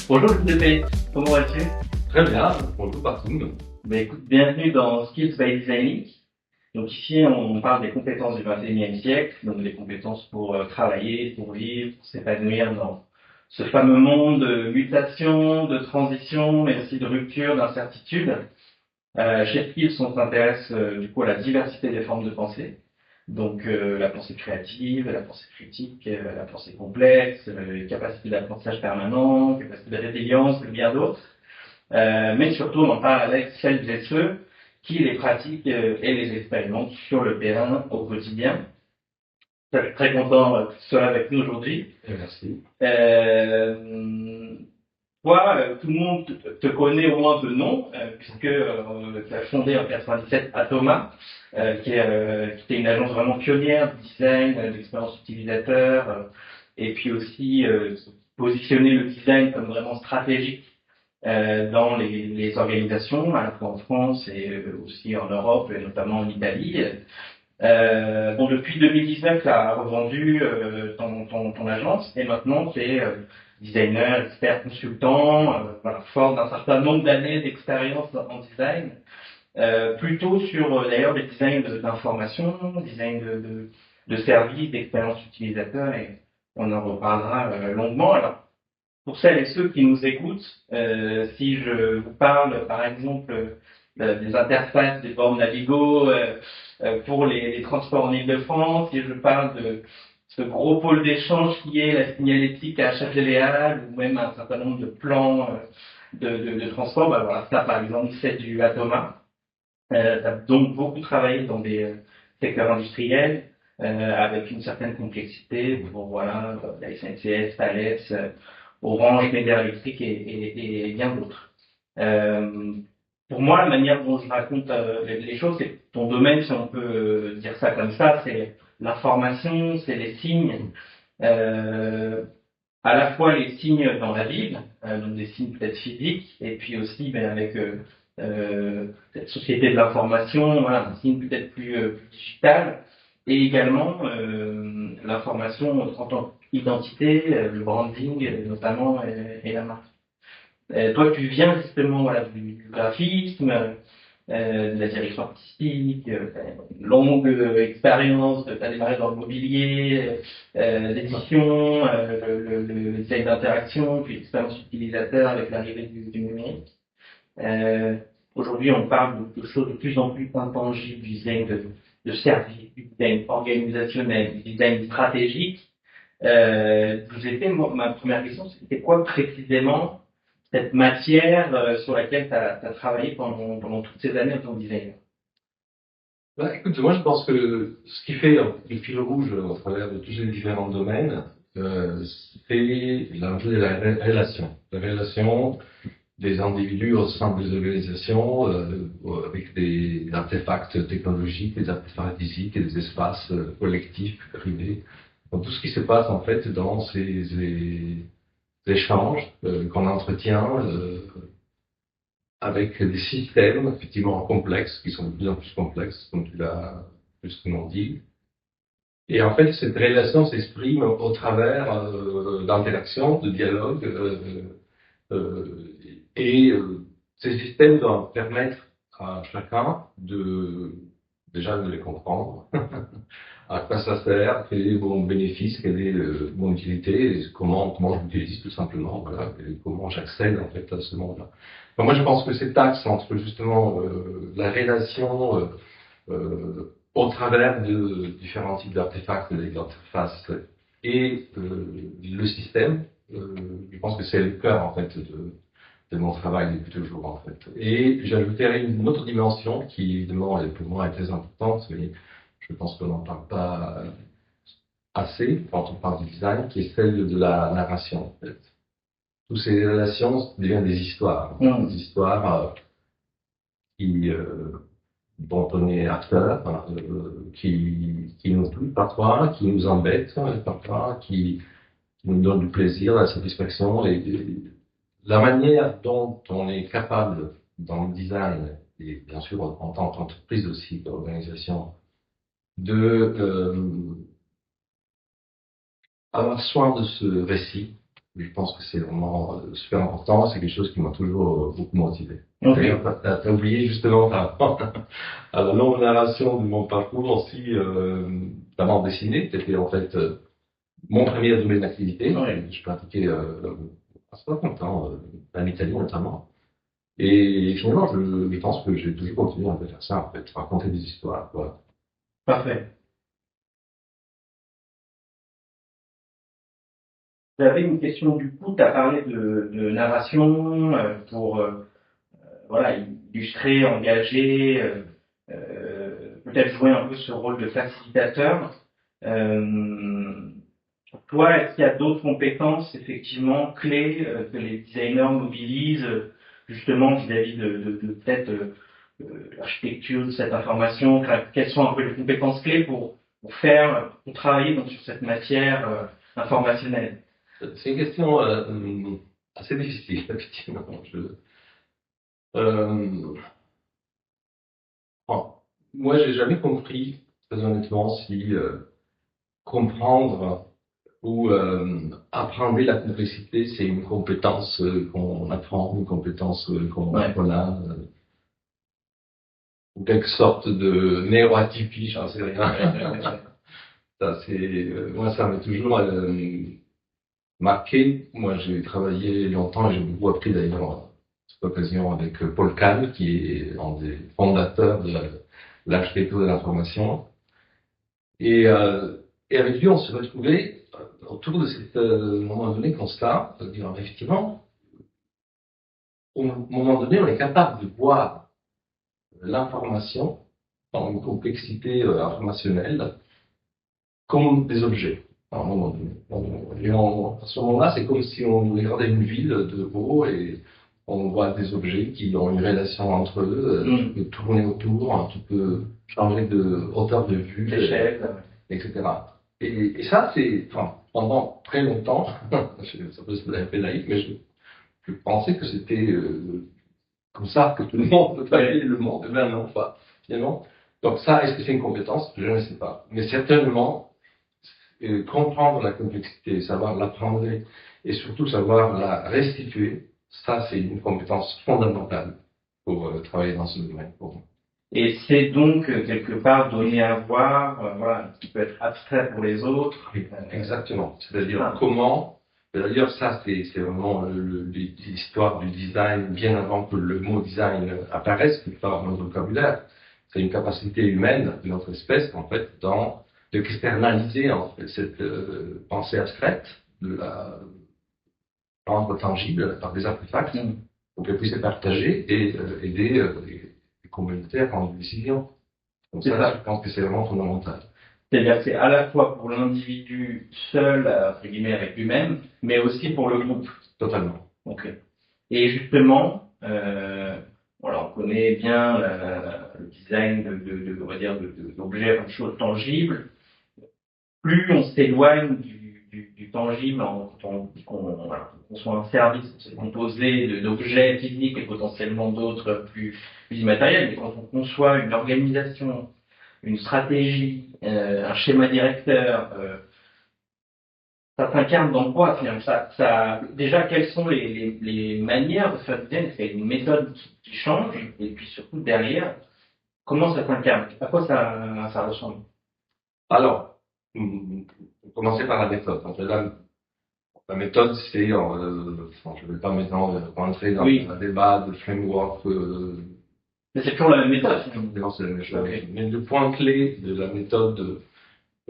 Bonjour Giuseppe, comment vas-tu? Très bien, bonjour Patrick. Écoute, bienvenue dans Skills by Designing. Donc ici, on parle des compétences du 21e siècle, donc des compétences pour travailler, pour vivre, pour s'épanouir dans ce fameux monde de mutation, de transition, mais aussi de rupture, d'incertitude. Chez Skills, on s'intéresse du coup à la diversité des formes de pensée. Donc la pensée créative, la pensée critique, la pensée complexe, les capacités d'apprentissage permanent, capacité de résilience, et bien d'autres. Mais surtout, on en parle avec celles et ceux qui les pratiquent et les expérimentent sur le terrain au quotidien. Je suis très content que tu sois avec nous aujourd'hui. Merci. Toi, tout le monde te connaît au moins de nom, puisque tu as fondé en 97 Atoma, qui était une agence vraiment pionnière du design, d'expérience utilisateur, et puis aussi positionner le design comme vraiment stratégique dans les organisations, à la fois en France et aussi en Europe, et notamment en Italie. Bon, depuis 2019, tu as revendu ton agence et maintenant tu es designer, expert, consultant, voilà, fort d'un certain nombre d'années d'expérience en design, plutôt sur d'ailleurs des designs d'information, design de services, d'expérience utilisateur et on en reparlera longuement. Alors, pour celles et ceux qui nous écoutent, si je vous parle par exemple des interfaces des bornes Navigo pour les transports en Ile-de-France, si je parle de ce gros pôle d'échange qui est la signalétique à Châtelet-Léal ou même un certain nombre de plans de transport, bah voilà, ça par exemple c'est du Atoma. Tu as donc beaucoup travaillé dans des secteurs industriels avec une certaine complexité pour voilà, la SNCF, Thales, Orange, Média Électrique et bien d'autres. Pour moi, la manière dont je raconte les choses, c'est ton domaine, si on peut dire ça comme ça, c'est l'information, c'est les signes, à la fois les signes dans la ville, donc des signes peut-être physiques, et puis aussi avec cette société de l'information, voilà, un signe peut-être plus digital, et également l'information en tant qu'identité, le branding notamment, et la marque. Toi, tu viens justement voilà, du graphisme, de la direction artistique, une longue expérience, tu as démarré dans le mobilier, l'édition, le design d'interaction, puis l'expérience utilisateur avec l'arrivée du numérique. Euh, Aujourd'hui, on parle de choses de plus en plus intangibles, du design de service, du design organisationnel, du design stratégique. Vous étiez, ma première question, c'était quoi précisément cette matière sur laquelle tu as travaillé pendant toutes ces années en tant que designer? Bah, écoute, moi je pense que ce qui fait le fil rouge au travers de tous ces différents domaines, c'est la relation. La relation des individus au sein des organisations, avec des artefacts technologiques, des artefacts physiques et des espaces collectifs, privés. Donc, tout ce qui se passe en fait dans ces échanges qu'on entretient avec des systèmes effectivement complexes, qui sont de plus en plus complexes, comme tu l'as justement dit. Et en fait, cette relation s'exprime au travers d'interactions, de dialogues, et ces systèmes doivent permettre à chacun déjà de les comprendre, à quoi ça sert, quel est mon bénéfice, quelle est mon utilité, et comment je l'utilise tout simplement, voilà, et comment j'accède en fait à ce monde-là. Donc moi je pense que cet axe entre justement la relation au travers de différents types d'artefacts et d'interfaces et le système, je pense que c'est le cœur en fait de mon travail depuis toujours en fait. Et j'ajouterais une autre dimension qui évidemment pour moi est très importante, mais je pense qu'on n'en parle pas assez quand on parle du design, qui est celle de la narration en fait. Toutes ces relations deviennent des histoires, des histoires qui dont on est acteur, qui nous touchent parfois, qui nous embêtent parfois, qui nous donnent du plaisir, la satisfaction, la manière dont on est capable dans le design et bien sûr en tant qu'entreprise aussi, d'organisation, de avoir soin de ce récit, je pense que c'est vraiment super important. C'est quelque chose qui m'a toujours beaucoup motivé. Ok. D'ailleurs, t'as oublié justement à la longue narration de mon parcours aussi, la bande dessinée, qui était en fait mon premier domaine d'activité. Ouais. Je pratiquais assez longtemps, en Italie notamment. Et finalement, je pense que j'ai toujours continué à faire ça, en fait, raconter des histoires, quoi. Parfait. J'avais une question du coup, tu as parlé de narration pour voilà, illustrer, engager, peut-être jouer un peu ce rôle de facilitateur. Pour toi, est-ce qu'il y a d'autres compétences effectivement clés que les designers mobilisent justement vis-à-vis de peut-être l'architecture de cette information? Quelles sont un peu les compétences clés pour travailler donc, sur cette matière informationnelle? C'est une question assez difficile, effectivement. Euh, bon, moi, j'ai jamais compris, très honnêtement, si comprendre ou apprendre la complexité, c'est une compétence qu'on apprend, une compétence Ouais. qu'on a, ou quelque sorte de neuroatypie, j'en sais rien. Ça, c'est, moi, ça m'a toujours marqué. Moi, j'ai travaillé longtemps et j'ai beaucoup appris d'ailleurs à cette occasion avec Paul Kahn, qui est un des fondateurs de l'architecture de l'information. Et avec lui, on s'est retrouvé autour de cet moment donné constat, de dire effectivement, au moment donné, on est capable de voir l'information dans une complexité informationnelle comme des objets. À un moment donné. À ce moment-là, c'est comme si on regardait une ville de haut et on voit des objets qui ont une relation entre eux, tout peut tourner autour, tout peut changer de hauteur de vue, etc. Et ça, c'est, enfin, pendant très longtemps, ça peut se un peu naïf, mais je pensais que c'était comme ça que tout le monde voyait le monde. Ben non, pas finalement. Donc ça, est-ce que c'est une compétence? Je ne sais pas. Mais certainement, comprendre la complexité, savoir l'apprendre et surtout savoir la restituer, ça c'est une compétence fondamentale pour travailler dans ce domaine pour moi. Et c'est donc quelque part donné à voir, voilà, qui peut être abstrait pour les autres. Exactement. C'est-à-dire comment, d'ailleurs ça c'est vraiment l'histoire du design bien avant que le mot design apparaisse quelque part dans notre vocabulaire. C'est une capacité humaine de notre espèce en fait d'externaliser en fait cette pensée abstraite de la rendre tangible par des artefacts pour qu'elle puisse être partagée et aider les communautés à prendre des décisions. Donc ça, je pense que c'est vraiment fondamental. C'est-à-dire que c'est à la fois pour l'individu seul, entre guillemets, avec lui-même, mais aussi pour le groupe. Totalement. Ok. Et justement, voilà, on connaît bien le design on va dire, d'objets, de choses tangibles. Plus on s'éloigne du tangible, voilà, qu'on soit un service, c'est composé d'objets physiques et potentiellement d'autres plus immatériels, mais quand on conçoit une organisation, une stratégie, un schéma directeur, ça s'incarne dans quoi finalement déjà, quelles sont les manières de faire du design? Est-ce qu'il y a une méthode qui change? Et puis surtout derrière, comment ça s'incarne? À quoi ça ressemble? Alors, pour commencer par la méthode. Donc, la méthode, c'est, je ne vais pas maintenant rentrer dans un débat de framework. Mais c'est toujours la même méthode. Non, c'est la même chose. Okay. Mais le point clé de la méthode,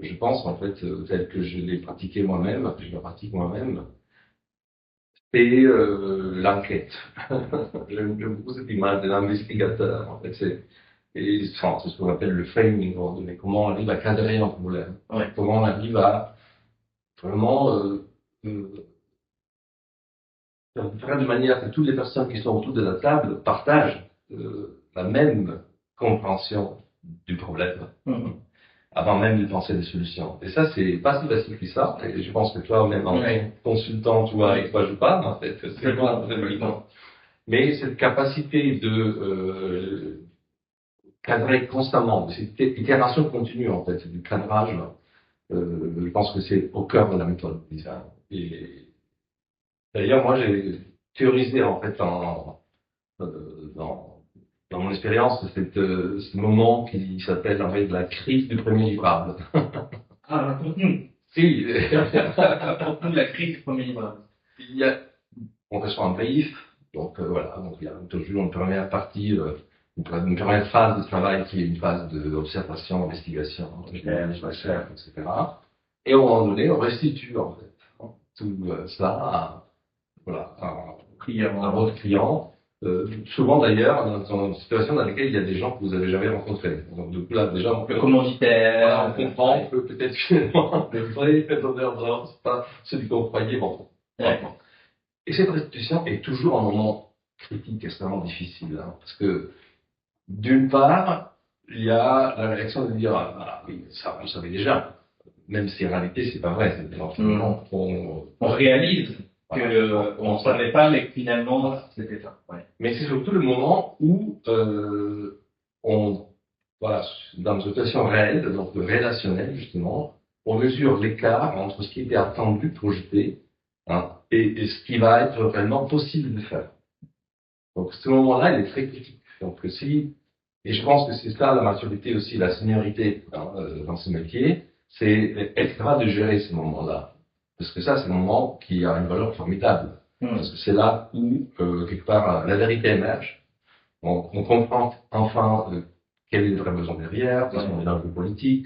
je pense, en fait, tel que je l'ai pratiqué moi-même, je la pratique moi-même, c'est l'enquête. J'aime beaucoup cette image de l'investigateur. En fait, c'est ce qu'on appelle le framing, mais comment on arrive à cadrer un problème. Ouais. Comment on arrive à vraiment faire de manière que toutes les personnes qui sont autour de la table partagent la même compréhension du problème. Avant même de penser des solutions. Et ça, c'est pas si facile que ça. Et je pense que toi, même en consultant, tu vois avec quoi je parle, en fait, c'est pas très évident. Mais cette capacité de cadrer constamment, cette itération continue, en fait, du cadrage, je pense que c'est au cœur de la méthode design. Et D'ailleurs, moi, j'ai théorisé, en fait, dans mon expérience, ce moment qui s'appelle, en fait, la crise du premier livrable. Ah, raconte-nous. Si, Raconte-nous la crise du premier livre. il y a, on reçoit un brief, donc voilà, donc il y a toujours une première partie, une première phase de travail qui est une phase d'observation, d'investigation, de recherche, etc. Et à un moment donné, on restitue en fait tout cela voilà, à votre client. Souvent d'ailleurs, dans une situation dans laquelle il y a des gens que vous n'avez jamais rencontrés. Donc du coup là, déjà, Le commanditaire. voilà, on comprend que peut-être finalement, les vrais donneurs d'ordre, c'est pas celui qu'on croyait. Bon. Ouais. Et cette restitution est toujours un moment critique, extrêmement difficile, hein, parce que d'une part, il y a la réaction de dire ah, oui, ça vous savez déjà, même si en réalité c'est pas vrai. Finalement, on réalise que on ne savait pas, mais que finalement c'était ça. Ouais. Mais c'est surtout le moment où voilà, dans une situation réelle, donc relationnelle justement, on mesure l'écart entre ce qui était attendu, projeté, hein, et ce qui va être réellement possible de faire. Donc ce moment-là, il est très critique. Donc et je pense que c'est ça la maturité aussi, la seniorité hein, dans ce métier, c'est être capable de gérer ce moment-là. Parce que ça, c'est un moment qui a une valeur formidable. Parce que c'est là où, quelque part, la vérité émerge. On comprend enfin quel est le vrai besoin derrière, parce qu'on est dans le politique,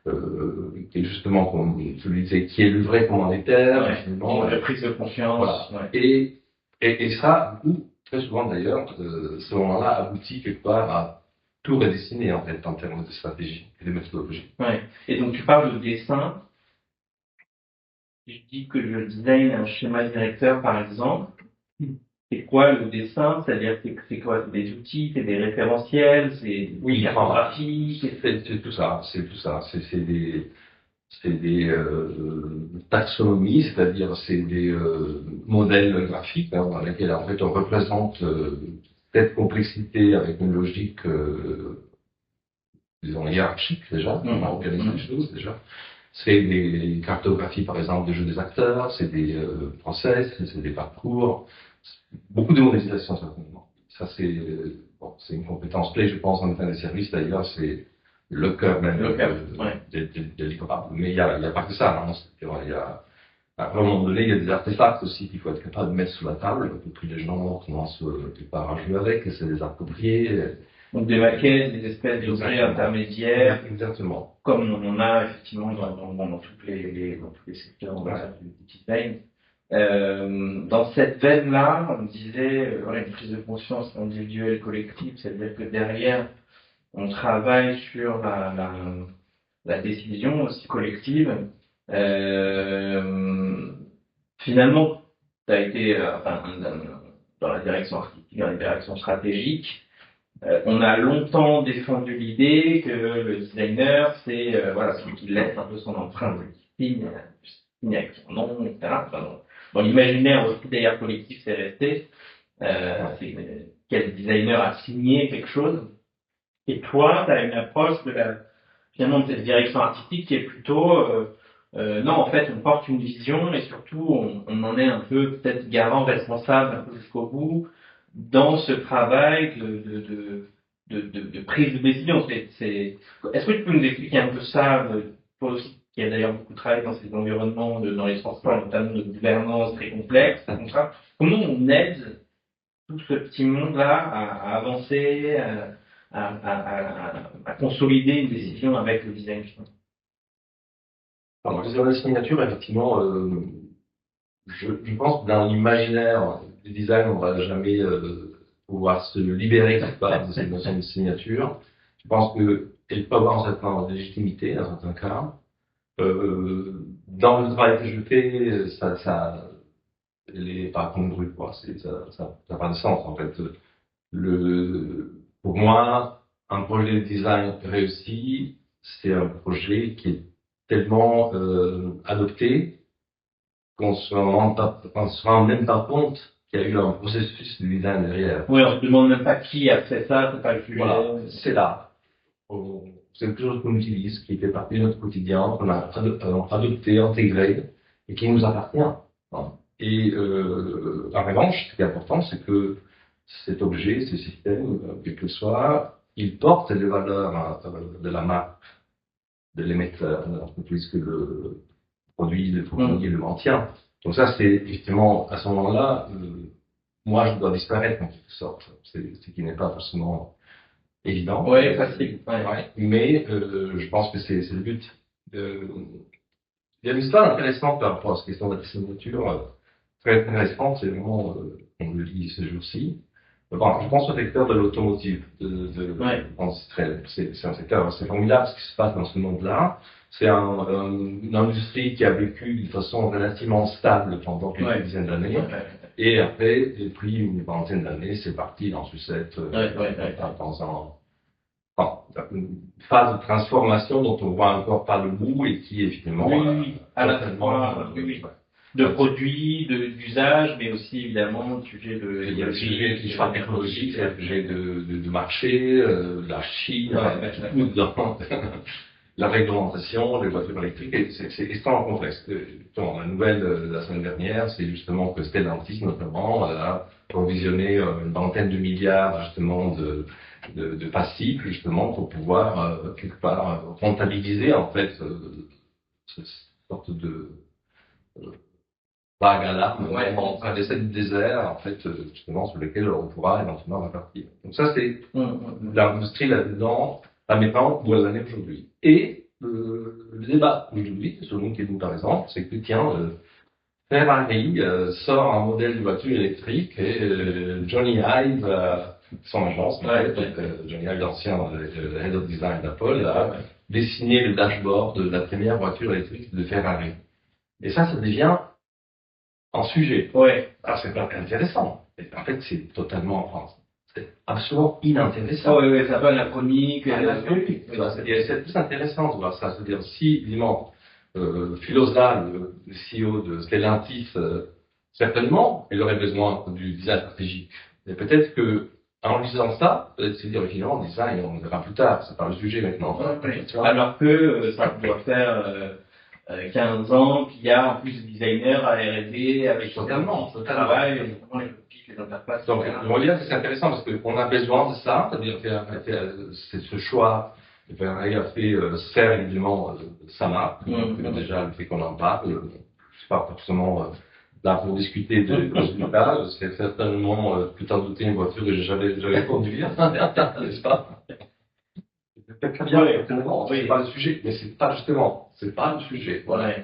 et justement, comme je le disais, qui est le vrai commanditaire, finalement. La prise de confiance. Voilà. Ouais. Et ça, très souvent d'ailleurs, ce moment-là aboutit quelque part à tout redessiner en fait en termes de stratégie et de méthodologie. Ouais. Et donc tu parles de dessin. Je dis que je design un schéma directeur par exemple. C'est quoi le dessin? C'est-à-dire c'est quoi? C'est des outils, c'est des référentiels, c'est des cartographies? C'est tout ça, c'est tout ça. C'est des taxonomies, c'est-à-dire c'est des modèles graphiques hein, dans lesquels en fait on représente cette complexité avec une logique disons hiérarchique déjà, on organise les choses déjà. C'est des cartographies par exemple de jeux des acteurs, c'est des process, c'est des parcours, beaucoup de modélisation certainement. Ça c'est bon, c'est une compétence clé je pense en état des services d'ailleurs, c'est le cœur même des livrables. Mais il y a pas que ça, hein. Il y a, à un moment donné, il y a des artefacts aussi qu'il faut être capable de mettre sous la table pour que les gens commencent quelque part à jouer avec, et c'est des appropriés. Donc des maquettes, des espèces d'objets intermédiaires. Exactement. Comme on en a effectivement dans tous les secteurs du design. Dans cette veine-là, on disait une prise de conscience individuelle, collective, c'est-à-dire que derrière, on travaille sur la décision aussi collective. Finalement, tu as été dans la direction artistique, dans la direction stratégique. On a longtemps défendu l'idée que le designer, c'est celui qui laisse un peu son empreinte, qui signe avec son nom, etc. Enfin, dans l'imaginaire aussi d'ailleurs collectif, c'est resté. C'est quel designer a signé quelque chose. Et toi, tu as une approche finalement de cette direction artistique qui est plutôt non, en fait, on porte une vision et surtout, on en est un peu peut-être garant, responsable un peu jusqu'au bout dans ce travail de prise de décision. Est-ce que tu peux nous expliquer un peu ça, toi aussi, qui a d'ailleurs beaucoup travaillé dans ces environnements, dans les transports, notamment de gouvernance très complexes, comment on aide tout ce petit monde-là à avancer, à consolider une décision avec le design? Alors, sur la signature, effectivement, je pense que dans l'imaginaire du design, on ne va jamais pouvoir se libérer quelque part de cette notion de signature. Je pense qu'elle peut avoir un certain légitimité dans certains cas. Dans le travail que je fais, elle est pas congrue, quoi. Ça n'a pas de sens, en fait. Pour moi, un projet de design réussi, c'est un projet qui est tellement adopté qu'on se rend même pas compte qu'il y a eu un processus de design derrière. Oui, on se demande même pas qui a fait ça, c'est pas le sujet. Voilà, c'est là. C'est quelque chose qu'on utilise, qui fait partie de notre quotidien, qu'on a adopté, intégré, et qui nous appartient. Et en revanche, ce qui est important, c'est que cet objet, ce système, quel que soit, il porte les valeurs de la marque, de l'émetteur, de l'entreprise que le produit, le fournit, le maintient. Donc ça, c'est effectivement, à ce moment-là, moi, je dois disparaître en quelque sorte. C'est ce qui n'est pas forcément évident. Ouais, facile. Ouais. Ouais. Mais je pense que c'est le but. Il y a une histoire intéressante par rapport à cette question de la signature, très intéressante, c'est vraiment, on le lit ces jours-ci. Bon, je pense au secteur de l'automotive, c'est un secteur assez formidable ce qui se passe dans ce monde-là. C'est une industrie qui a vécu de façon relativement stable pendant quelques dizaines d'années. Et après, depuis une vingtaine d'années, c'est parti dans sucette, dans une phase de transformation dont on voit encore pas le bout et qui est finalement à la fois de produits, d'usage, mais aussi évidemment le sujet de il y a le sujet qui sera technologique, il y a le sujet de marché, de la Chine, tout dedans. La réglementation des voitures électriques, c'est extrêmement complexe. La nouvelle de la semaine dernière, c'est justement que Stellantis, notamment, a provisionné une vingtaine de milliards, justement, de passifs, justement, pour pouvoir, quelque part, rentabiliser, en fait, cette sorte de vague à l'arme, en traversée du désert, en fait, justement, sur lequel on pourra éventuellement repartir. Donc ça, c'est l'industrie là-dedans, là maintenant, où elle en est aujourd'hui. Et le débat aujourd'hui, sur LinkedIn par exemple, c'est que tiens, Ferrari sort un modèle de voiture électrique et Johnny Ive, son agence, Johnny Ive, l'ancien Head of Design d'Apple, a dessiné le dashboard de la première voiture électrique de Ferrari. Et ça devient un sujet. Alors c'est pas intéressant. En fait, c'est totalement, c'est absolument inintéressant. C'est un peu anachronique. C'est plus intéressant de voir ça. C'est-à-dire, si, évidemment, Filosa, le CEO de Stellantis, certainement, il aurait besoin du design stratégique. Mais peut-être que, en lisant ça, peut-être se dire, finalement, design, on verra plus tard. C'est pas le sujet maintenant. Alors que ça doit faire 15 ans qu'il y a en plus de designers à R&D avec totalement. Travail, les copies, les interfaces. Donc, on va dire que c'est intéressant parce qu'on a besoin de ça, c'est-à-dire que c'est ce choix. Ferrari a fait sert évidemment sa marque. Donc, déjà, le fait qu'on en parle, je suis pas forcément là pour discuter de résultats. C'est certainement, plus tard douter, une voiture que j'allais conduire, n'est-ce pas? C'est pas le sujet, mais c'est pas le sujet. Voilà.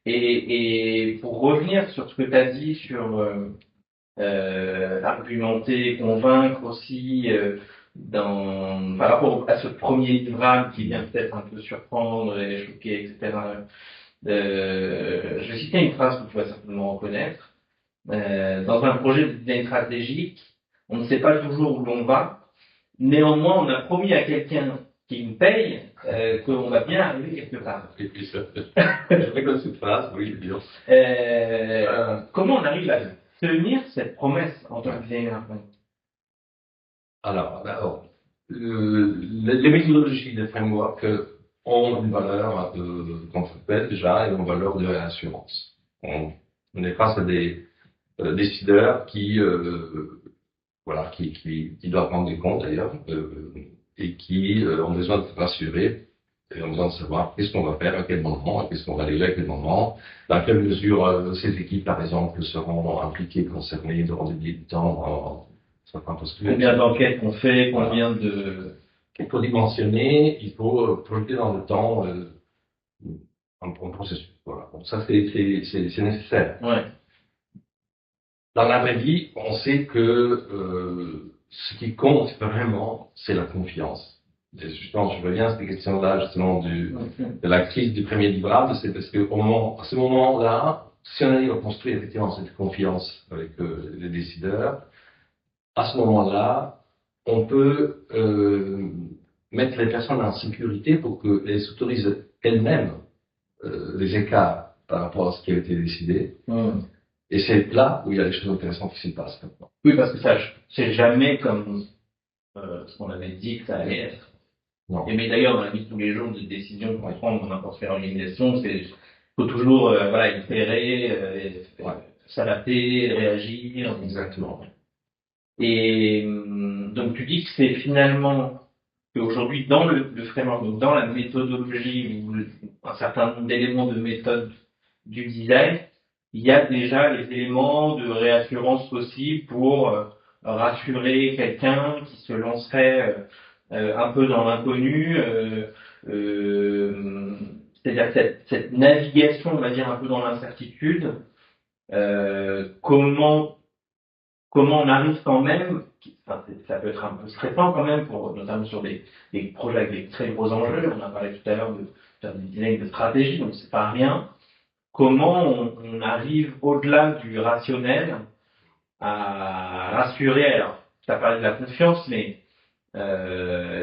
Et pour revenir sur ce que tu as dit sur argumenter, convaincre aussi par rapport à ce premier livrable qui vient peut-être un peu surprendre et choquer, etc. Je vais citer une phrase que tu vas certainement reconnaître. Dans un projet de design stratégique, on ne sait pas toujours où l'on va. Néanmoins, on a promis à quelqu'un qui nous paye qu'on va bien arriver quelque part. Je rigole cette phrase, oui, bien. Comment on arrive à tenir cette promesse en tant que designer? Alors, les méthodologies des frameworks ont une valeur conceptuelle déjà et une valeur de réassurance. On est face à des décideurs qui doivent prendre des comptes d'ailleurs et qui ont besoin d'être rassurés et ont besoin de savoir qu'est-ce qu'on va faire à quel moment, qu'est-ce qu'on va aller à quel moment, dans quelle mesure ces équipes par exemple seront impliquées, concernées, de rendre du temps certains postulés. Combien d'enquêtes on fait, combien de... Il faut dimensionner, il faut projeter dans le temps un processus. Voilà. Donc ça c'est nécessaire. Dans la vraie vie, on sait que ce qui compte vraiment, c'est la confiance. Et justement, je reviens à cette question-là, justement, de la crise du premier livrable, c'est parce que à ce moment-là, si on arrive à construire effectivement cette confiance avec les décideurs, à ce moment-là, on peut mettre les personnes en sécurité pour qu'elles s'autorisent elles-mêmes les écarts par rapport à ce qui a été décidé. Et c'est là où il y a des choses intéressantes qui se passent maintenant. Oui, parce que ça, c'est jamais comme ce qu'on avait dit que ça allait être. Non. Et mais d'ailleurs, dans la vie de tous les jours, des décisions qu'on prend dans n'importe quelle organisation, faut toujours, itérer, s'adapter, réagir. Exactement. Et donc tu dis que c'est finalement qu'aujourd'hui dans le framework, donc dans la méthodologie ou un certain nombre d'éléments de méthode du design, il y a déjà les éléments de réassurance possibles pour rassurer quelqu'un qui se lancerait un peu dans l'inconnu, c'est-à-dire cette navigation, on va dire, un peu dans l'incertitude. Comment on arrive quand même, enfin, ça peut être un peu stressant quand même, notamment sur des projets avec des très gros enjeux. On a parlé tout à l'heure de faire du design de stratégie, donc c'est pas rien. Comment on arrive au-delà du rationnel à rassurer. Alors, tu as parlé de la confiance, mais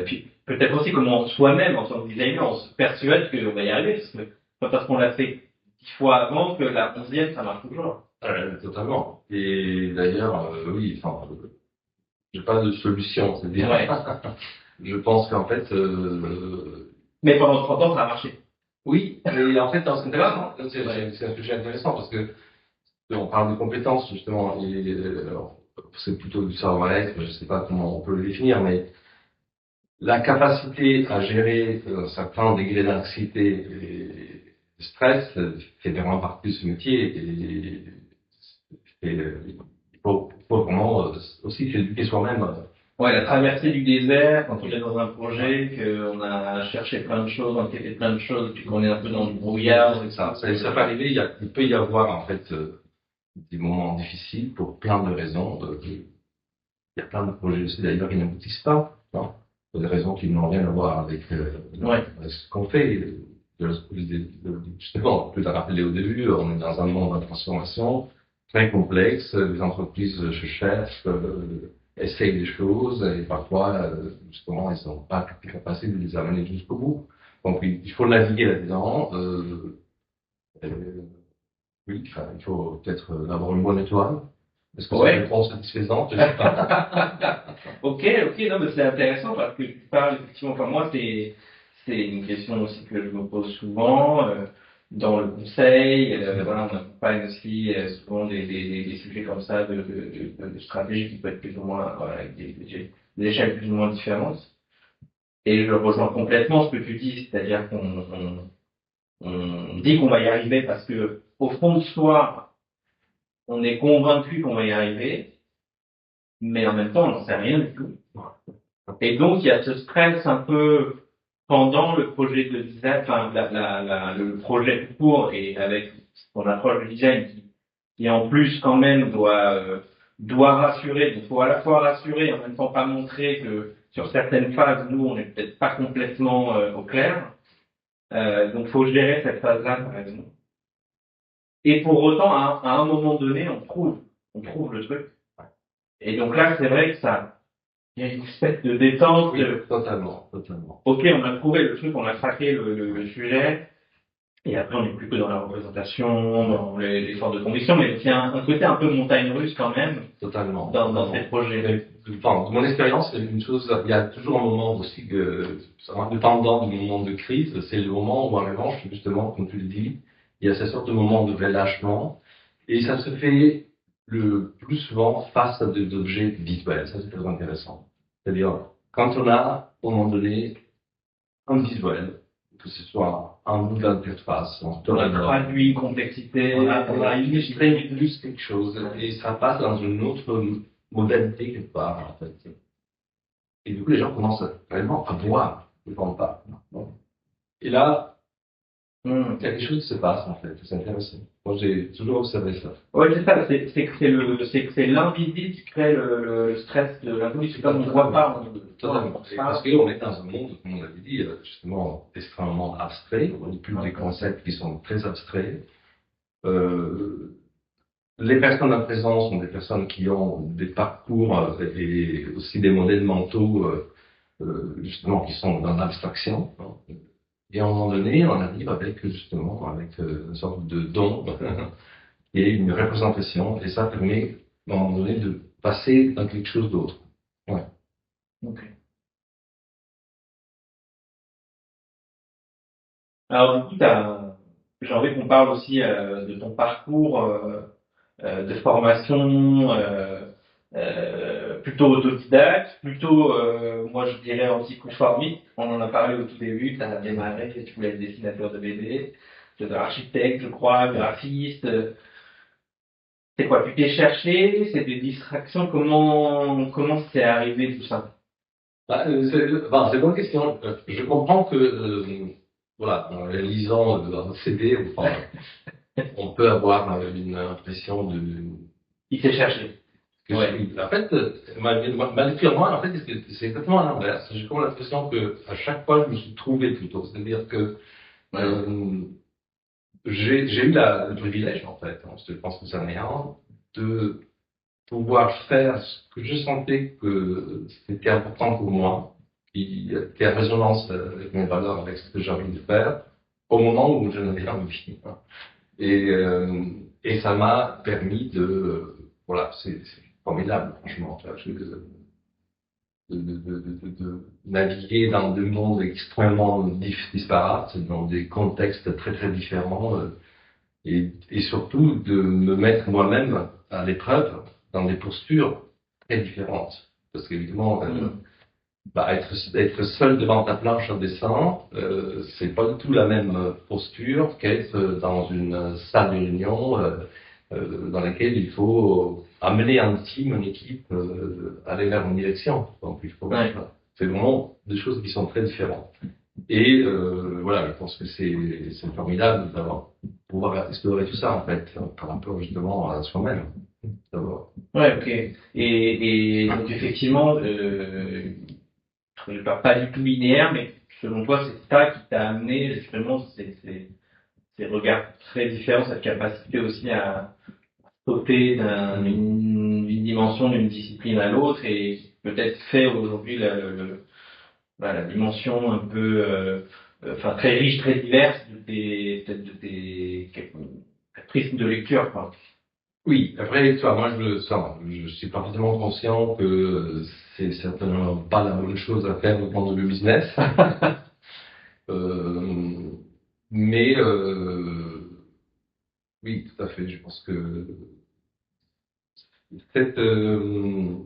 puis peut-être aussi comment soi-même, en tant que designer, on se persuade qu'on va y arriver, parce que pas parce qu'on l'a fait 10 fois avant que la 11e, ça marche toujours. Totalement. Et d'ailleurs, oui, enfin, j'ai pas de solution, c'est-à-dire, Ouais. je pense qu'en fait, Mais pendant 30 ans, ça a marché. oui, mais en fait, c'est intéressant, c'est un sujet intéressant parce que on parle de compétences justement, et alors, c'est plutôt du savoir-être, je sais pas comment on peut le définir, mais la capacité à gérer un certain degré d'anxiété et de stress fait vraiment partie de ce métier et il faut vraiment aussi s'éduquer soi-même. Ouais, la traversée du désert, quand on est dans un projet, qu'on a cherché plein de choses, enquêté plein de choses, puis qu'on est un peu dans le brouillard, et Ça peut arriver, il peut y avoir en fait des moments difficiles pour plein de raisons. Il y a plein de projets aussi d'ailleurs qui n'aboutissent pas, non, pour des raisons qui n'ont rien à voir avec, avec ce qu'on fait. Justement, tu l'as rappelé au début, on est dans un monde de transformation très complexe, les entreprises se cherchent, essayent des choses, et parfois, justement, ils n'ont pas la capacité de les amener jusqu'au bout. Donc, il faut naviguer là-dedans. Oui, enfin, il faut peut-être avoir une bonne étoile. Est-ce que c'est une réponse satisfaisante? Je sais pas. Ok, non, mais c'est intéressant parce que tu parles effectivement, enfin moi c'est une question aussi que je me pose souvent dans le conseil. Voilà, on accompagne aussi souvent des sujets comme ça de stratégie qui peuvent être plus ou moins voilà, avec des échelles plus ou moins différentes. Et je rejoins complètement ce que tu dis, c'est-à-dire on dit qu'on va y arriver parce que au fond de soi, on est convaincu qu'on va y arriver, mais en même temps, on n'en sait rien du tout. Et donc, il y a ce stress un peu pendant le projet de design, enfin, le projet tout court et avec son approche de design qui en plus, quand même, doit rassurer. Donc, il faut à la fois rassurer et en même temps pas montrer que sur certaines phases, nous, on n'est peut-être pas complètement au clair. Donc, faut gérer cette phase-là, par exemple. Et pour autant, à un moment donné, on trouve le truc. Et donc là, c'est vrai que ça, il y a une espèce de détente. Oui, totalement. Ok, on a trouvé le truc, on a craqué le sujet, et après on n'est plus que dans la représentation, dans l'effort de conviction, mais il y a un côté un peu montagne russe quand même. Totalement. Dans ces projets. Enfin, de mon expérience, c'est une chose, il y a toujours un moment aussi dépendant du moment de crise, c'est le moment où en revanche, justement, comme tu le dis, il y a cette sorte de moment de relâchement, et ça se fait le plus souvent face à des objets visuels. Ça, c'est très intéressant. C'est-à-dire, quand on a, au moment donné, un visuel, que ce soit un bout d'interface, On a traduit une complexité, on a illustré plus quelque chose, et ça passe dans une autre modalité quelque part, en fait. Et du coup, les gens commencent vraiment à voir le pas. Et là, il y a quelque chose qui se passe, en fait. C'est intéressant. Moi, j'ai toujours observé ça. Oui, c'est ça. C'est que c'est l'invisible qui crée le stress de l'inconnu. C'est comme on ne voit pas. Totalement. Parce qu'on est dans un monde, comme on l'avait dit, justement, extrêmement abstrait. On plus des concepts qui sont très abstraits. Les personnes à présent sont des personnes qui ont des parcours et aussi des modèles mentaux, justement, qui sont dans l'abstraction. Et à un moment donné, on arrive avec, justement, avec une sorte de don et une représentation, et ça permet, à un moment donné, de passer dans quelque chose d'autre. Ouais. Okay. Alors, du coup, j'ai envie qu'on parle aussi de ton parcours de formation plutôt autodidacte, plutôt, moi je dirais anticonformiste. On en a parlé au tout début, tu as démarré, tu voulais être dessinateur de BD, tu es architecte, je crois, graphiste. C'est quoi, tu t'es cherché, c'est des distractions, comment c'est arrivé tout ça? C'est une bonne question. Je comprends que, voilà, en lisant un CD, enfin, on peut avoir une impression de Il s'est cherché. Ouais. en fait, ma lecture, moi, en fait, c'est exactement à l'inverse. J'ai comme l'impression que à chaque fois, je me suis trouvé plutôt. C'est-à-dire que j'ai eu le privilège, en fait, hein, je pense que ça n'est rien, de pouvoir faire ce que je sentais que c'était important pour moi, qui était en résonance avec mes valeurs, avec ce que j'ai envie de faire, au moment où je n'avais pas envie. Et ça m'a permis voilà, c'est formidable, franchement. De naviguer dans deux mondes extrêmement disparates, dans des contextes très très différents, et surtout de me mettre moi-même à l'épreuve dans des postures très différentes. Parce qu'évidemment, être seul devant ta planche à dessin, c'est pas du tout la même posture qu'être dans une salle de réunion dans laquelle il faut amener un team, une équipe, aller vers une direction. Donc il faut, c'est vraiment des choses qui sont très différentes. Et voilà, je pense que c'est formidable d'avoir pouvoir explorer tout ça en fait, par rapport justement à soi-même. D'abord. Ouais, ok. Et donc effectivement, pas du tout linéaire, mais selon toi, c'est ça qui t'a amené justement ces regards très différents, cette capacité aussi à sauter d'une dimension d'une discipline à l'autre et peut-être fait aujourd'hui la dimension un peu, enfin très riche, très diverse peut-être de tes caprices de lecture, quoi. Oui, après, toi, moi, je suis parfaitement conscient que c'est certainement pas la bonne chose à faire au plan de business. euh, mais oui, tout à fait. Je pense que cette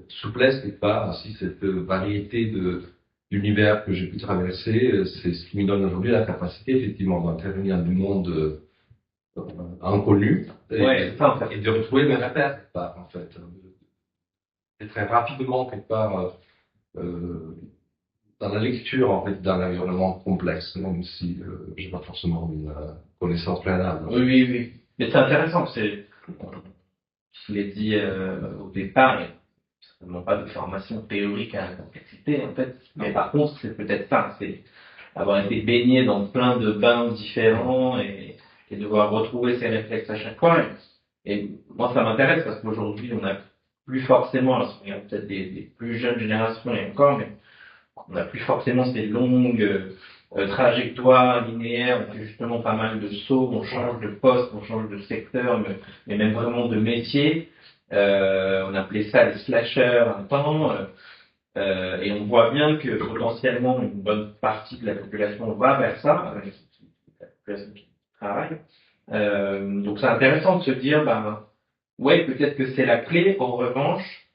souplesse quelque part, aussi cette variété d'univers que j'ai pu traverser, c'est ce qui me donne aujourd'hui la capacité effectivement d'intervenir du monde inconnu et de retrouver mes repères quelque part en fait, et très rapidement quelque part dans la lecture en fait d'un environnement complexe, même si j'ai pas forcément une connaissance préalable. Oui, oui, oui. Mais c'est intéressant, je l'ai dit au départ, il n'y a certainement pas de formation théorique à la complexité, en fait. Mais par contre, c'est peut-être ça, c'est avoir été baigné dans plein de bains différents et devoir retrouver ses réflexes à chaque fois. Et moi, ça m'intéresse parce qu'aujourd'hui, on n'a plus forcément, alors si on regarde peut-être des plus jeunes générations et encore, mais on n'a plus forcément ces longues trajectoires linéaires, on fait justement pas mal de sauts, on change de poste, on change de secteur, mais même vraiment de métier. On appelait ça les slashers un temps, et on voit bien que potentiellement une bonne partie de la population va vers ça, la population qui travaille. Donc c'est intéressant de se dire, ouais, peut-être que c'est la clé. En revanche,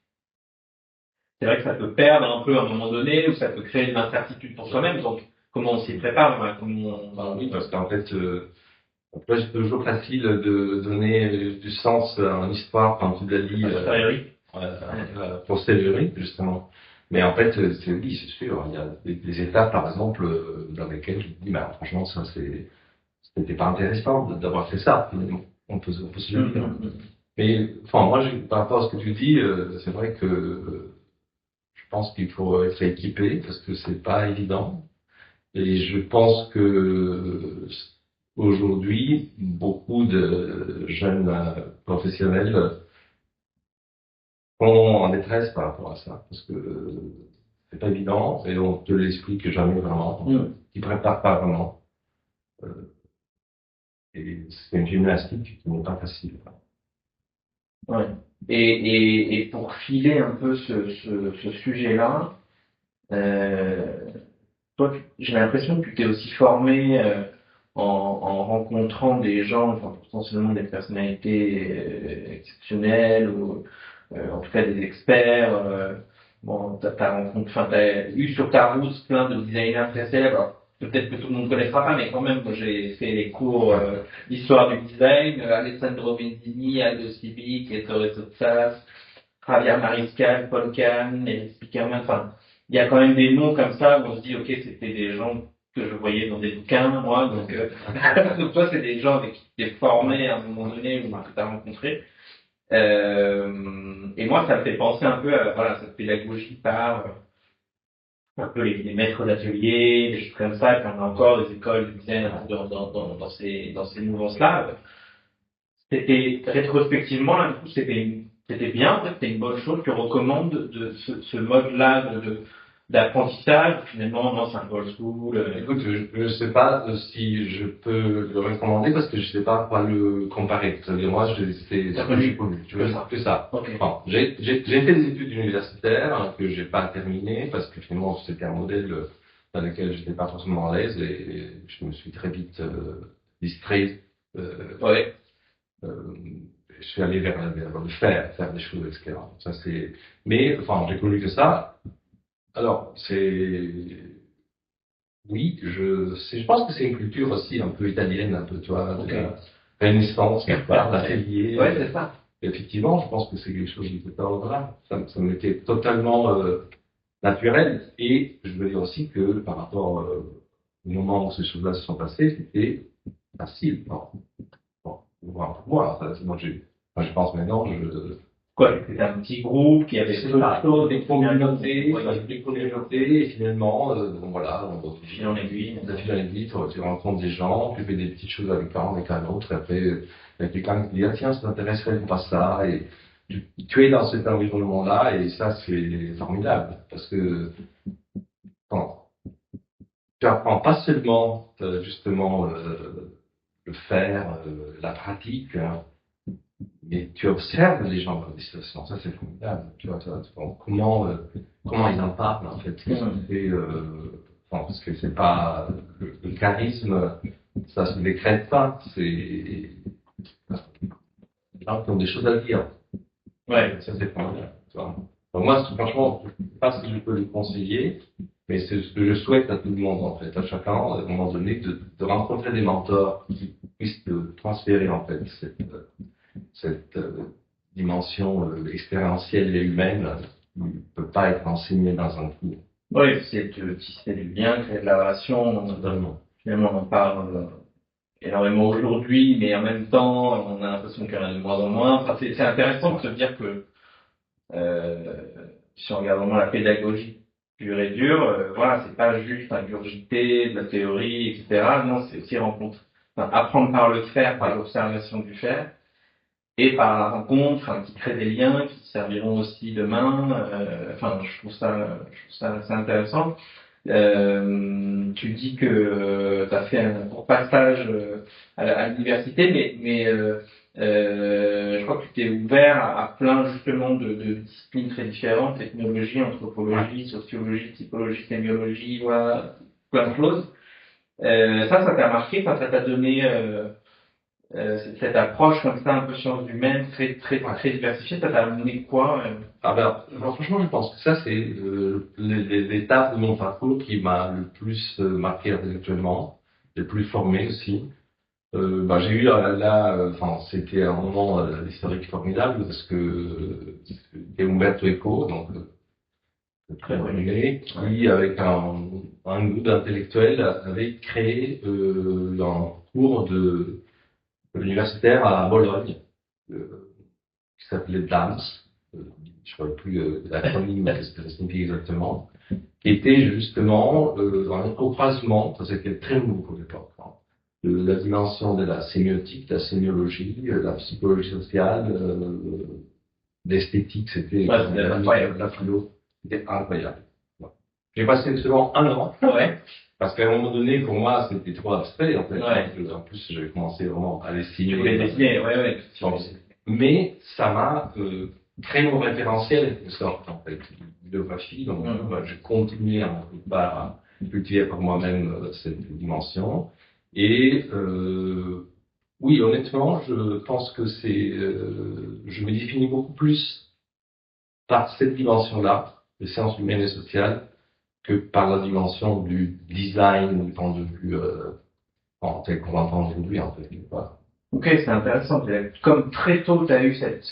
c'est vrai que ça peut perdre un peu à un moment donné, ou ça peut créer de l'incertitude pour soi-même. Donc, comment on s'y prépare, Oui, parce qu'en fait, après, c'est toujours facile de donner du sens à une histoire quand tu la lis posteriori, justement. Mais en fait, oui, c'est sûr. Il y a des étapes, par exemple, dans lesquelles je me dis, franchement, ça, c'était pas intéressant d'avoir fait ça. On peut se le dire. Mais, enfin, moi, par rapport à ce que tu dis, c'est vrai que je pense qu'il faut être équipé parce que c'est pas évident. Et je pense que aujourd'hui, beaucoup de jeunes professionnels sont en détresse par rapport à ça parce que c'est pas évident et on te l'explique jamais vraiment. Ils préparent pas vraiment. Et c'est une gymnastique qui n'est pas facile. Ouais. Et pour filer un peu ce sujet-là, toi, j'ai l'impression que tu t'es aussi formé en rencontrant des gens, enfin, potentiellement des personnalités exceptionnelles ou en tout cas des experts. Bon, t'as eu sur ta route plein de designers très célèbres. Alors, peut-être que tout le monde ne connaîtra pas, mais quand même, moi, j'ai fait les cours d'histoire du design. Alessandro Venditti, Aldo Civic, Ettore Sottsass, Javier Mariscal, Paul Kahn, Eric Spiekermann. Enfin, il y a quand même des noms comme ça où on se dit, ok, c'était des gens que je voyais dans des bouquins, moi. Donc toi, c'est des gens avec qui tu t'es formé à un moment donné ou que tu as rencontré. Et moi, ça me fait penser un peu à voilà, cette pédagogie par un peu les maîtres d'atelier, des choses comme ça, et puis on a encore des écoles de design dans ces mouvances-là. C'était rétrospectivement, là, du coup, c'était bien, en fait, c'était une bonne chose. Tu recommandes de ce mode-là d'apprentissage. Finalement, non, c'est un old school. Écoute, je sais pas si je peux le recommander parce que je sais pas quoi le comparer. C'est-à-dire, moi, c'est T'as ce que j'ai connu connu. Tu vois, que ça. Ok. Bon, j'ai fait des études universitaires que j'ai pas terminées parce que finalement, c'était un modèle dans lequel j'étais pas forcément à l'aise et je me suis très vite distrait. Ouais. Euh, je suis allé vers le faire des choses, etc. Ça, c'est, mais, enfin, j'ai connu que ça. Alors, oui, je pense que c'est une culture aussi un peu italienne, un peu, tu vois, de la Renaissance, quelque part, l'atelier. Ouais, c'est ça. Effectivement, je pense que c'est quelque chose de cet ordre-là. Ça m'était totalement naturel. Et je veux dire aussi que par rapport au moment où ces choses-là se sont passées, c'était facile. Bon, pour moi, je pense maintenant, Quoi, c'était un petit groupe qui avait peu de choses, des communautés, et finalement, bon, voilà, fil en aiguille. de fil en aiguille, tu rencontres des gens, tu fais des petites choses avec un autre, et après, il y a quelqu'un qui dit, ah tiens, ça t'intéresserait de faire ça, et tu es dans cet environnement-là, et ça, c'est formidable, parce que, bon, tu apprends pas seulement, justement, le faire, la pratique, hein, mais tu observes les gens dans des situations, ça c'est formidable. Tu vois, comment ils en parlent en fait. Parce que c'est pas le charisme, ça se décrète pas. C'est des gens qui ont des choses à dire. Ouais. Ça c'est formidable. Tu vois. Donc moi, franchement, je ne sais pas si je peux le conseiller, mais c'est ce que je souhaite à tout le monde en fait, à chacun, à un moment donné, de rencontrer des mentors qui puissent te transférer en fait cette dimension expérientielle et humaine qui ne peut pas être enseignée dans un cours. Oui, c'est de tisser du lien, créer de la relation. Totalement. Finalement, on en parle énormément aujourd'hui, mais en même temps, on a l'impression qu'il y en a de moins en moins. Enfin, c'est intéressant de se dire que euh, si on regarde vraiment la pédagogie pure et dure, voilà, c'est pas juste ingurgiter de la théorie, etc. Non, c'est aussi apprendre par le faire, par l'observation du faire. Et par la rencontre, qui crée des liens qui serviront aussi demain. Je trouve ça assez intéressant. Tu dis que tu as fait un court passage à l'université, mais je crois que tu t'es ouvert à plein justement de disciplines très différentes, technologie, anthropologie, sociologie, psychologie, sémiologie, voilà, plein de choses. Ça t'a marqué, ça t'a donné cette approche comme ça, un peu sciences humaines, très diversifiée, ça t'a amené quoi franchement, je pense que ça, c'est l'étape de mon parcours qui m'a le plus marqué intellectuellement, le plus formé aussi. J'ai eu c'était un moment historique formidable parce que c'était Umberto Eco, donc très renommé, qui, avec un groupe d'intellectuels, avait créé un cours universitaire à Bologne, qui s'appelait DAMS, je ne sais plus l'acronyme, qu'est-ce que ça signifie exactement, qui était justement au croisement, ça c'était très nouveau pour l'époque, hein, de la dimension de la sémiotique, de la sémiologie, la psychologie sociale, l'esthétique, c'était la philo, c'était incroyable. Voilà. J'ai passé seulement un an, parce qu'à un moment donné, pour moi, c'était trop abstrait, en fait. En plus, j'avais commencé vraiment à dessiner. Tu voulais dessiner, Mais ça m'a créé mon référentiel, de sorte, en fait, bibliographie. Donc, j'ai continué à cultiver par moi-même cette dimension. Et oui, honnêtement, je pense que je me définis beaucoup plus par cette dimension-là, les sciences humaines et sociales, que par la dimension du design du point de vue tel qu'on l'entend aujourd'hui, en fait. Voilà. Ok, c'est intéressant. Comme très tôt, tu as eu cette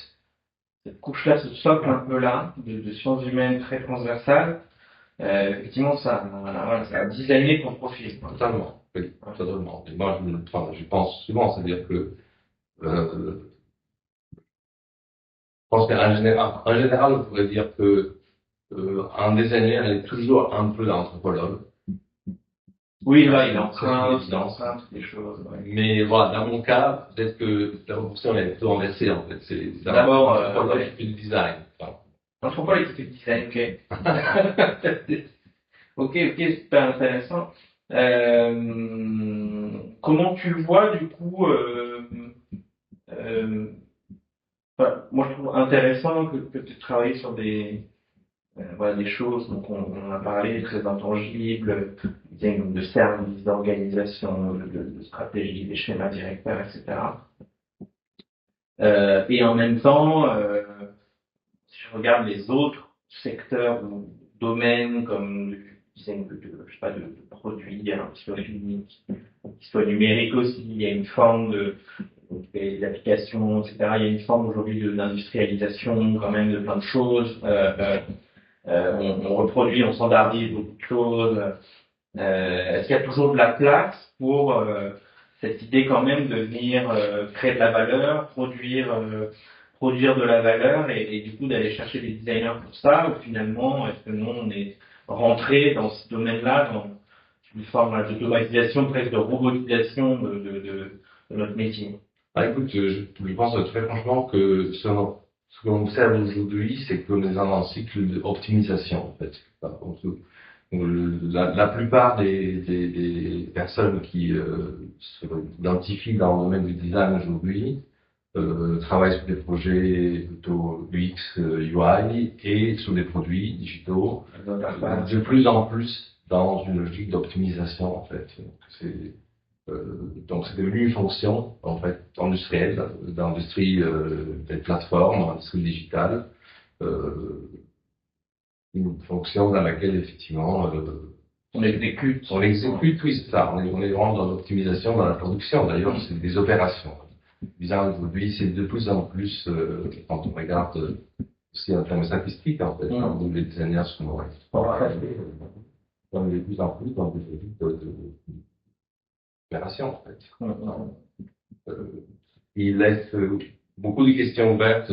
couche-là, ce socle un peu là, de sciences humaines très transversales. Effectivement, voilà, ça a designé ton profil. Totalement, oui, totalement. Et moi, je pense souvent, c'est-à-dire que je pense en général, on pourrait dire que un designer est toujours un peu anthropologue. Oui, là, il emprunte des choses. Ouais. Mais voilà, dans mon cas, peut-être que la proportion est plutôt inversée, en fait. C'est D'abord, l'anthropologue ouais. qui fait du design. Enfin, L'anthropologue qui fait du design, ok. Ok, super intéressant. Comment tu le vois, du coup, enfin, moi je trouve intéressant que tu travailles sur voilà, des choses, donc on a parlé, très intangibles, de services, d'organisation, de stratégie, des schémas directeurs, etc. Et en même temps, si je regarde les autres secteurs ou domaines comme du design je sais pas, de produits, hein, qui soient physiques, qui soient numériques aussi, il y a une forme des applications, etc. Il y a une forme aujourd'hui d'industrialisation quand même de plein de choses. On reproduit, on standardise beaucoup de choses. Est-ce qu'il y a toujours de la place pour cette idée quand même de venir créer de la valeur, produire de la valeur et du coup d'aller chercher des designers pour ça, ou finalement est-ce que nous on est rentré dans ce domaine-là, dans une forme d'automatisation, presque de robotisation de notre métier? ah, écoute, je pense très franchement que ce qu'on observe aujourd'hui, c'est qu'on est dans un cycle d'optimisation, en fait. Enfin, la plupart des personnes qui se identifient dans le domaine du design aujourd'hui travaillent sur des projets plutôt UX, UI et sur des produits digitaux, de plus en plus dans une logique d'optimisation, en fait. Donc c'est devenu une fonction en fait industrielle, d'industrie des plateformes, d'industrie digitale, euh, une fonction dans laquelle effectivement On exécute. on exécute, oui c'est ça, on est vraiment dans l'optimisation, dans la production. D'ailleurs c'est des opérations. Bizarre aujourd'hui, c'est de plus en plus quand on regarde aussi en termes statistiques en fait, quand les designers sont on est de plus en plus dans des logiques d'opération en fait. Il laisse beaucoup de questions ouvertes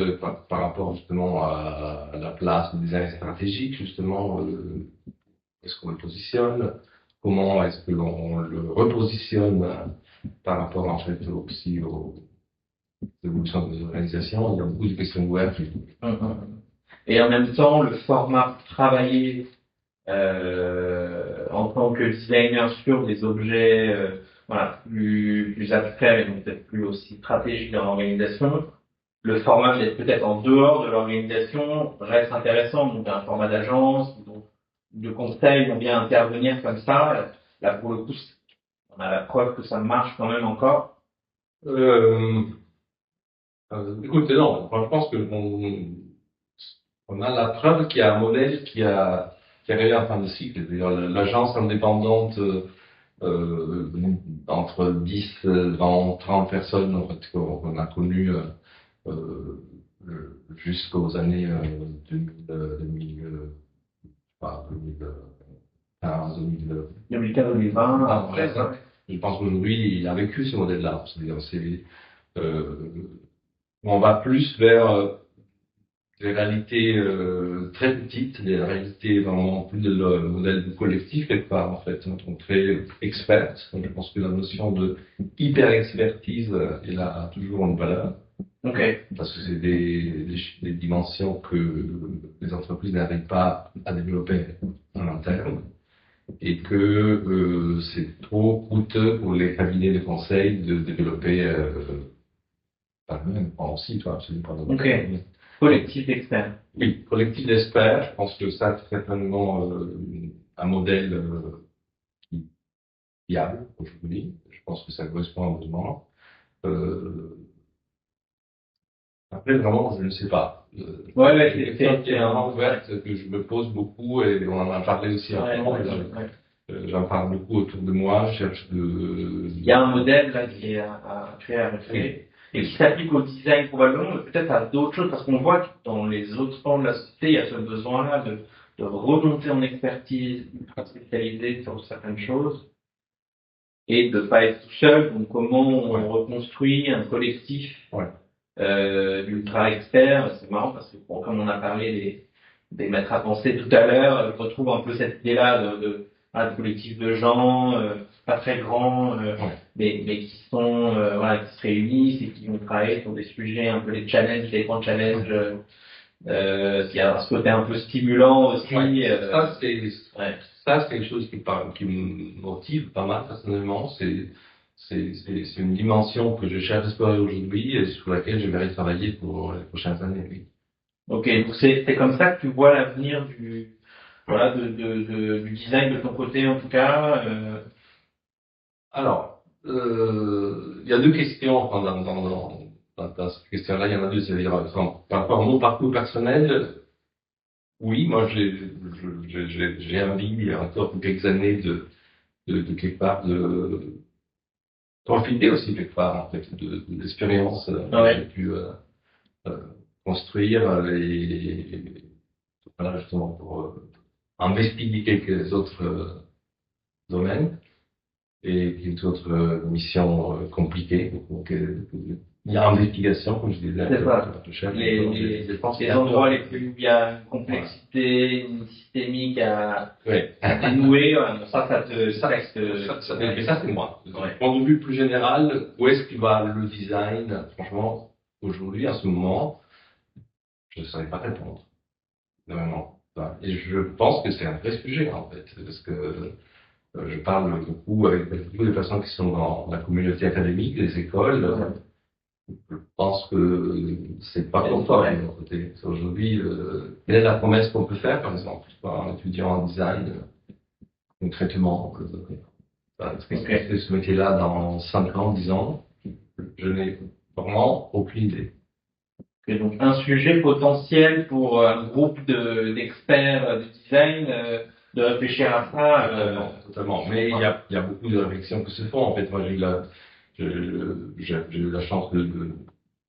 par rapport justement à la place du design stratégique, justement, est-ce qu'on le positionne, comment est-ce que l'on le repositionne par rapport en fait aussi aux évolutions des organisations. Il y a beaucoup de questions ouvertes. Et en même temps, le format travaillé en tant que designer sur des objets voilà, plus abstraits, mais peut-être plus aussi stratégiques dans l'organisation. Le format peut-être en dehors de l'organisation reste intéressant, donc un format d'agence, de conseil, vont bien intervenir comme ça. Là, pour le coup, on a la preuve que ça marche quand même encore. Écoute, non, je pense que on a la preuve qu'il y a un modèle qui arrivé en fin de cycle. C'est-à-dire l'agence indépendante entre 10, 20, 30 personnes en fait, qu'on a connues jusqu'aux années 2015, 2015-2020, après ça. Je pense qu'aujourd'hui, il a vécu ce modèle-là. C'est-à-dire, on va plus vers des réalités très petites, des réalités vraiment plus de le modèle du collectif quelque part en fait. On est très expert. Je pense que la notion de hyper-expertise est là toujours une valeur. Okay. Parce que c'est des dimensions que les entreprises n'arrivent pas à développer en interne et que c'est trop coûteux pour les cabinets de conseil de développer par eux-mêmes. Aussi, toi, absolument pas. Ok. Collectif d'experts. Oui, collectif d'experts. Je pense que ça, c'est certainement un modèle viable aujourd'hui. Je pense que ça correspond à un besoin. Après, vraiment, je ne sais pas. Ouais, C'est une question qui est vraiment ouverte, que je me pose beaucoup, et on en a parlé aussi avant. J'en parle beaucoup autour de moi, je cherche de... Il y a un modèle là qui est à créer, à recréer, et qui s'applique au design probablement, mais peut-être à d'autres choses, parce qu'on voit que dans les autres pans de la société, il y a ce besoin-là de remonter en expertise ultra spécialisée sur certaines choses, et de pas être tout seul. Donc comment on reconstruit un collectif d'ultra experts. C'est marrant parce que bon, comme on a parlé des maîtres à penser tout à l'heure, je retrouve un peu cette idée-là de collectif de gens pas très grands, mais qui sont voilà, qui se réunissent et qui vont travailler sur des sujets un peu les challenges, les grands challenges. Il y a ce côté un peu stimulant aussi. Ça, c'est quelque chose qui me motive pas mal personnellement. C'est une dimension que je cherche à explorer aujourd'hui et sur laquelle j'aimerais travailler pour les prochaines années. Oui. Ok, donc c'est comme ça que tu vois l'avenir du design de ton côté en tout cas. Alors, il y a deux questions dans cette question-là. Il y en a deux, c'est-à-dire par rapport à mon parcours personnel. Oui, moi j'ai envie, il y a encore quelques années de quelque part de profiter aussi quelque part en fait de l'expérience que j'ai pu construire et voilà justement pour investiguer quelques autres domaines et quelques autres missions compliquées. Donc il y a investigation, comme je disais. C'est ça. Les endroits les plus où il y a une complexité, une systémique à dénouer, ça c'est moi. Du point de vue plus général, où est-ce qu'il va le design? Franchement, aujourd'hui, à ce moment, je ne saurais pas répondre. Vraiment. Et je pense que c'est un vrai sujet, en fait, parce que je parle beaucoup avec beaucoup de personnes qui sont dans la communauté académique, les écoles. Je pense que c'est pas confortable de mon côté. Aujourd'hui, quelle est la promesse qu'on peut faire, par exemple, par un étudiant en design, concrètement, est-ce que c'est ce métier-là dans 5 ans, 10 ans? Je n'ai vraiment aucune idée. Et donc, un sujet potentiel pour un groupe d'experts du design, de réfléchir à ça. Totalement. Mais il y a beaucoup de réflexions qui se font. En fait, moi, j'ai eu la chance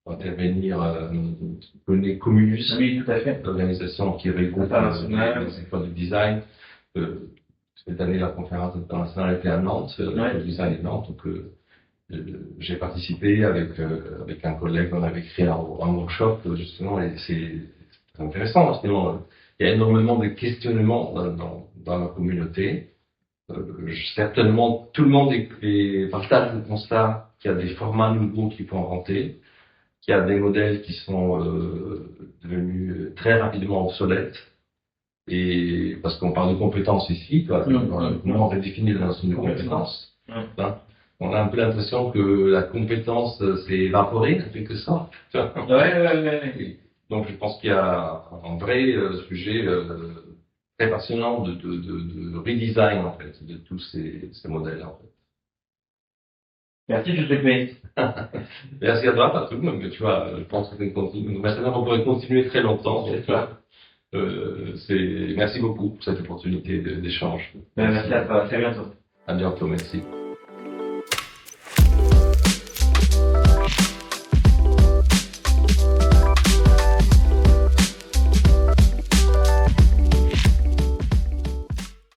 d'intervenir connaît Comulus, oui, tout à fait. l'organisation qui regroupe les écoles de design. Cette année, la conférence internationale était à Nantes, le design de Nantes. Donc, j'ai participé avec un collègue, on avait créé un workshop justement, et c'est intéressant parce qu'il y a énormément de questionnements dans la communauté. Certainement, tout le monde partage le constat qu'il y a des formats nouveaux qu'il faut inventer, qu'il y a des modèles qui sont devenus très rapidement obsolètes. Et parce qu'on parle de compétences ici, comment on redéfinit la notion de compétence. On a un peu l'impression que la compétence s'est évaporée, en quelque sorte. Donc je pense qu'il y a un vrai sujet très passionnant de redesign, en fait, de tous ces modèles, en fait. Merci, Giuseppe. Merci à toi, Patrick. Mais tu vois, je pense que maintenant on pourrait continuer très longtemps. Merci beaucoup pour cette opportunité d'échange. Merci à toi. À très bientôt. À bientôt. Merci.